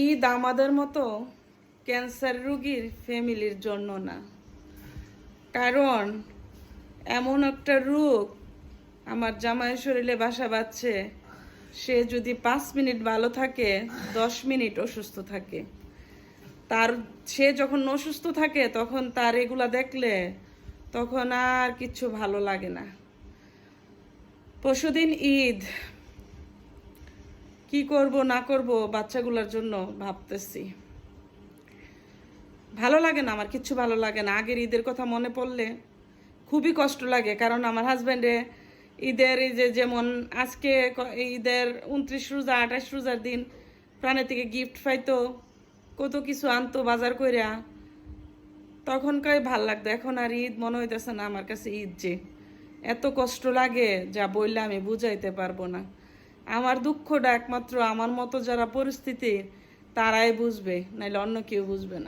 ঈদ আমাদের মতো ক্যান্সার রোগীর ফ্যামিলির জন্য না, কারণ এমন একটা রোগ আমার জামাইয়ের শরীরে বাসা বাঁধছে। সে যদি 5 মিনিট ভালো থাকে, 10 মিনিট অসুস্থ থাকে। সে যখন অসুস্থ থাকে তখন তার এগুলা দেখলে তখন আর কিচ্ছু ভালো লাগে না। পরশুদিন ঈদ, কি করব না করব বাচ্চাগুলোর জন্য ভাবতেছি। ভালো লাগে না, আমার কিচ্ছু ভালো লাগে না। আগের ঈদের কথা মনে পড়লে খুবই কষ্ট লাগে, কারণ আমার হাজব্যান্ডে ঈদের এই যেমন আজকে ঈদের 29 রোজা 28 রোজার দিন প্রাণের থেকে গিফট পাইতো, কত কিছু আনতো বাজার কইরা, তখনকার ভাল লাগতো। এখন আর ঈদ মনে হইতেছে না আমার কাছে ঈদ যে এত কষ্ট লাগে যা বললে আমি বুঝাইতে পারবো না। আমার দুঃখটা একমাত্র আমার মতো যারা পরিস্থিতি তারাই বুঝবে, নাইলে অন্য কেউ বুঝবে না।